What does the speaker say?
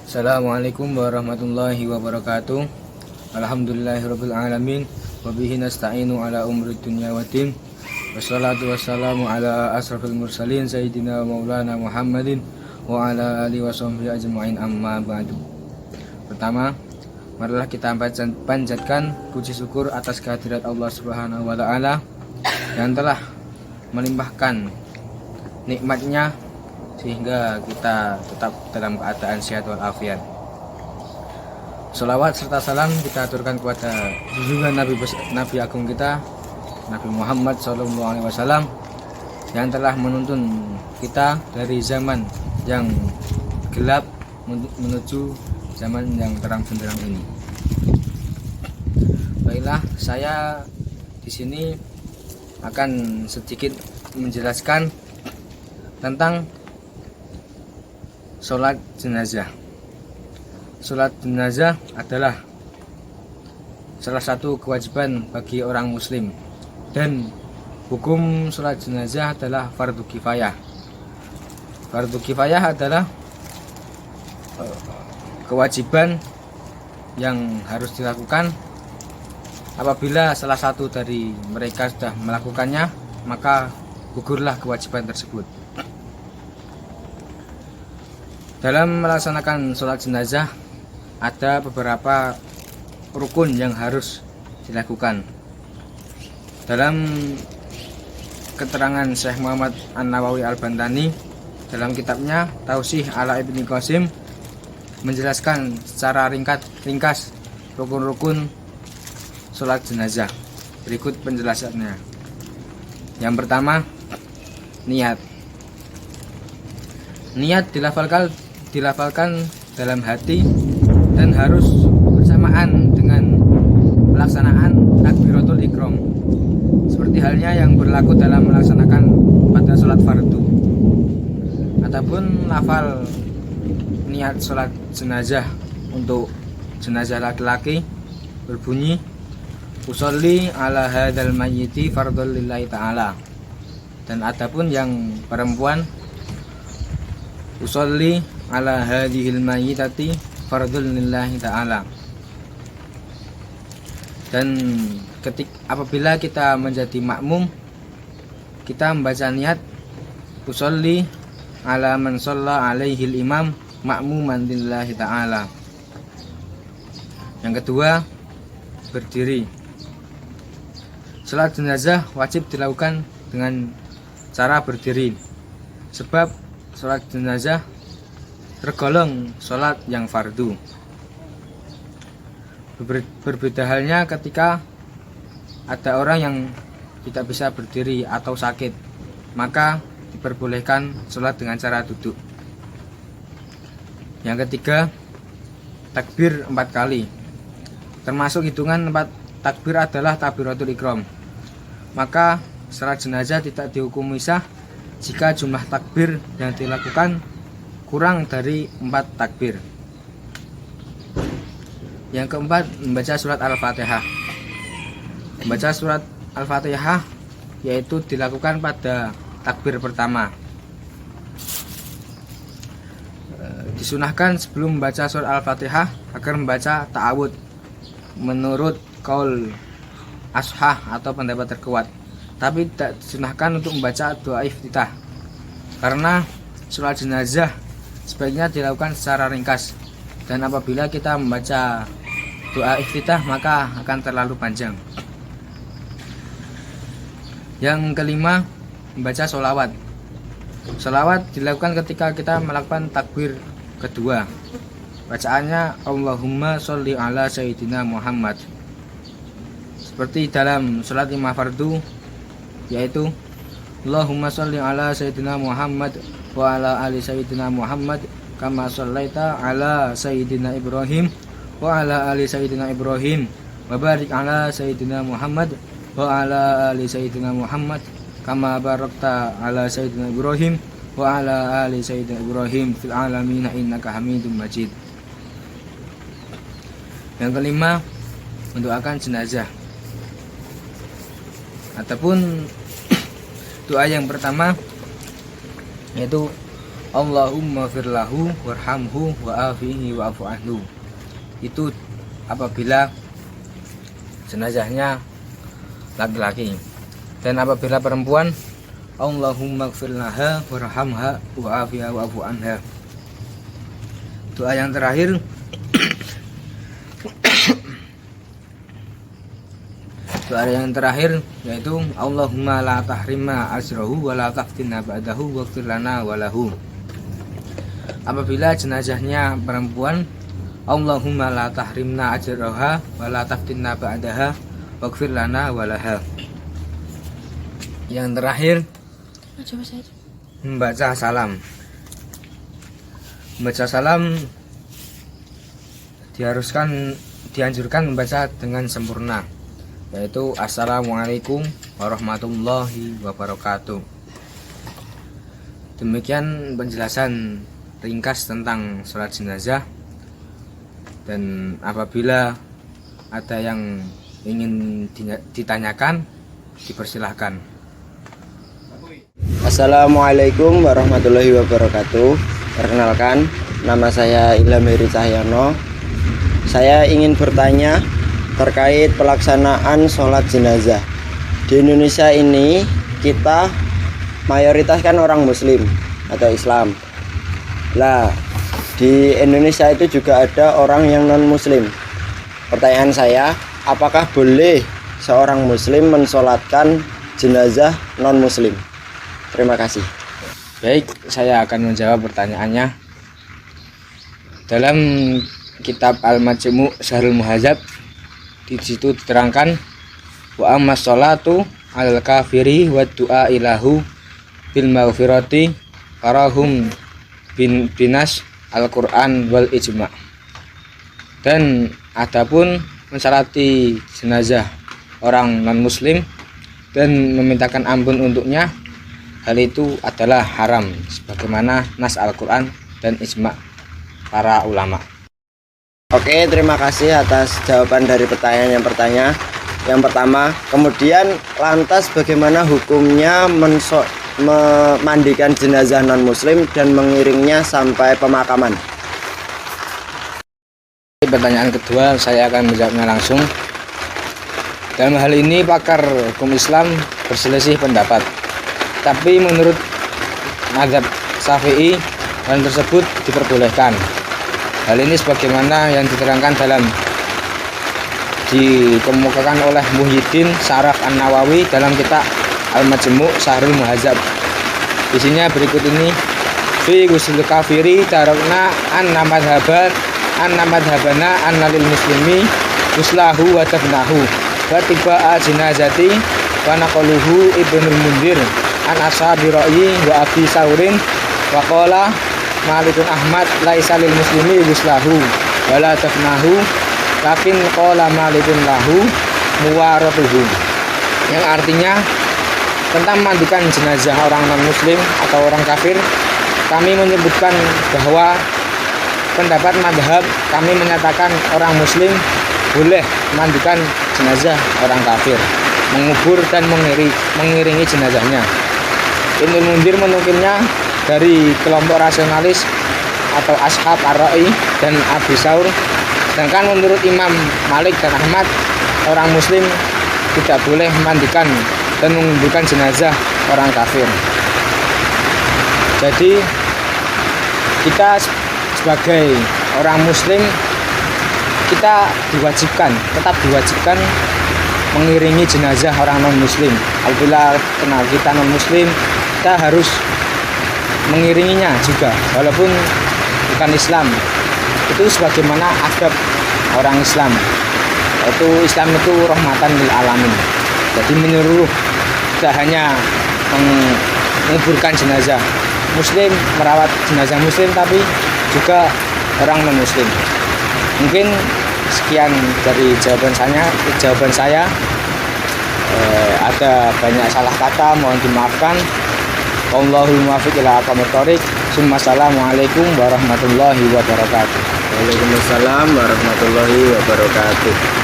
Assalamualaikum warahmatullahi wabarakatuh. Alhamdulillahirabbil alamin wa bihi nasta'inu ala umri dunya waddin. Wassalatu wassalamu ala asrafil mursalin sayyidina maulana Muhammadin wa ala alihi washabbihi ajmain, amma ba'du. Pertama, marilah kita panjatkan puji syukur atas kehadirat Allah Subhanahu wa taala yang telah melimpahkan nikmatnya sehingga kita tetap dalam keadaan sehat walafiat. Sholawat serta salam kita aturkan kepada junjungan Nabi Agung kita, Nabi Muhammad SAW, yang telah menuntun kita dari zaman yang gelap menuju zaman yang terang benderang ini. Baiklah, saya di sini akan sedikit menjelaskan tentang sholat jenazah. Sholat jenazah adalah salah satu kewajiban bagi orang muslim, dan hukum sholat jenazah adalah fardu kifayah. Fardu kifayah adalah kewajiban yang harus dilakukan. Apabila salah satu dari mereka sudah melakukannya, maka gugurlah kewajiban tersebut. Dalam melaksanakan sholat jenazah ada beberapa rukun yang harus dilakukan. Dalam keterangan Syekh Muhammad An-Nawawi Al-Bantani dalam kitabnya Taushih ala Ibni Qasim menjelaskan secara ringkas rukun-rukun sholat jenazah. Berikut penjelasannya. Yang pertama, niat. Niat dilafalkan dalam hati dan harus bersamaan dengan pelaksanaan takbiratul ihram, seperti halnya yang berlaku dalam melaksanakan pada sholat fardu. Adapun lafal niat sholat jenazah untuk jenazah laki-laki berbunyi usolli ala hadzal mayyiti fardhul lillahi ta'ala, dan adapun yang perempuan usolli ala hadhil mayyitati fardhul lillahi ta'ala. Dan apabila kita menjadi makmum, kita membaca niat usolli ala man shalla alaihil imam makmuman lillahi ta'ala. Yang kedua, berdiri. Salat jenazah wajib dilakukan dengan cara berdiri, sebab salat jenazah tergolong salat yang fardu. Berbeda halnya ketika ada orang yang tidak bisa berdiri atau sakit, maka diperbolehkan salat dengan cara duduk. Yang ketiga, takbir 4 kali. Termasuk hitungan 4 takbir adalah takbiratul ihram. Maka salat jenazah tidak dihukum sah jika jumlah takbir yang dilakukan kurang dari 4 takbir. Yang keempat, membaca surat Al-Fatihah. Membaca surat Al-Fatihah yaitu dilakukan pada takbir pertama. Disunahkan sebelum membaca surat Al-Fatihah agar membaca ta'awud menurut qaul ashah atau pendapat terkuat. Tapi tidak disunahkan untuk membaca doa iftitah, karena sholat jenazah sebaiknya dilakukan secara ringkas, dan apabila kita membaca doa iftitah maka akan terlalu panjang. Yang kelima, membaca sholawat. Sholawat dilakukan ketika kita melakukan takbir kedua. Bacaannya Allahumma sholli ala sayyidina Muhammad, seperti dalam sholat 5 fardu, yaitu Allahumma sholli ala sayyidina Muhammad wa ala ali sayyidina Muhammad kama shallaita ala sayyidina Ibrahim wa ala ali sayyidina Ibrahim wa barik ala sayyidina Muhammad wa ala ali sayyidina Muhammad kama barakta ala sayyidina Ibrahim wa ala ali sayyidina Ibrahim fil alamin innaka Hamidum Majid. Yang kelima, mendoakan jenazah. Adapun doa yang pertama yaitu Allahumma firlahu warhamhu wa'afihi wa'afu anhu. Itu apabila jenazahnya laki-laki. Dan apabila perempuan, Allahumma firlaha warhamha wa'afiha wa'afu anha. Doa yang terakhir yaitu Allahumma la tahrimna ajrahu wa la taftinna ba'dahu waghfir lana wa lahu. Apabila jenazahnya perempuan, Allahumma la tahrimna ajraha wa la taftinna ba'daha waghfir lana wa laha. Yang terakhir membaca salam. Membaca salam dianjurkan membaca dengan sempurna, yaitu Assalamualaikum warahmatullahi wabarakatuh. Demikian penjelasan ringkas tentang sholat jenazah. Dan apabila ada yang ingin ditanyakan, dipersilahkan. Assalamualaikum warahmatullahi wabarakatuh. Perkenalkan, nama saya Ilham Heri Cahyono. Saya ingin bertanya terkait pelaksanaan sholat jenazah. Di Indonesia ini kita mayoritas kan orang Muslim atau Islam. Lah, di Indonesia itu juga ada orang yang non-Muslim. Pertanyaan saya, apakah boleh seorang Muslim mensolatkan jenazah non-Muslim? Terima kasih. Baik, saya akan menjawab pertanyaannya. Dalam kitab Al-Majmu' Syahrul Muhadzab, di situ diterangkan wa ammas sholatu alal kafiri wa du'a ilahu bil maghfirati farahum binas Al-Quran wal ijma'. Dan adapun mensalati jenazah orang non-muslim dan memintakan ampun untuknya, hal itu adalah haram sebagaimana nas Al-Quran dan ijma' para ulama. Oke, terima kasih atas jawaban dari pertanyaan yang pertama. Kemudian lantas bagaimana hukumnya memandikan jenazah non-muslim dan mengiringnya sampai pemakaman? Pertanyaan kedua saya akan menjawabnya langsung. Dalam hal ini pakar hukum Islam berselisih pendapat. Tapi menurut mazhab Syafi'i, hal tersebut diperbolehkan. Hal ini sebagaimana yang diterangkan dikemukakan oleh Muhyiddin Syaraf An-Nawawi dalam kitab Al-Majmu' Syahrul Muhadzab. Isinya berikut ini: fi ghusl kafiri tarakna anna madhabana annalil muslimi ghuslahu wa dafnahu wa tiba'a jenazati wa naqaluhu Ibnul Mundir an ashabi ra'yi wa abi saurin wa qala Malikun Ahmad laisa lil muslimi ghuslahu wa la dafnahu lakin qala Malikun lahu muwaratuhu. Yang artinya tentang mandikan jenazah orang non-muslim atau orang kafir, kami menyebutkan bahwa pendapat madhab kami menyatakan orang muslim boleh mandikan jenazah orang kafir, mengubur dan mengiringi jenazahnya. Ibnul Mundir menukilnya dari kelompok rasionalis atau ashab ar-ra'i dan Abu Saur. Sedangkan menurut Imam Malik dan Ahmad, orang muslim tidak boleh memandikan dan menguburkan jenazah orang kafir. Jadi kita sebagai orang muslim, kita tetap diwajibkan mengiringi jenazah orang non muslim. Apabila kenal kita non muslim, kita harus mengiringinya juga walaupun bukan Islam. Itu sebagaimana adab orang Islam. Itu Islam itu rahmatan lil alamin. Jadi menyeluruh, tidak hanya menguburkan jenazah muslim, merawat jenazah muslim, tapi juga orang non muslim. Mungkin sekian dari jawaban saya. Ada banyak salah kata, mohon dimaafkan. Wallahul muwaffiq ila aqwamit thoriq. Assalamualaikum warahmatullahi wabarakatuh. Waalaikumsalam warahmatullahi wabarakatuh.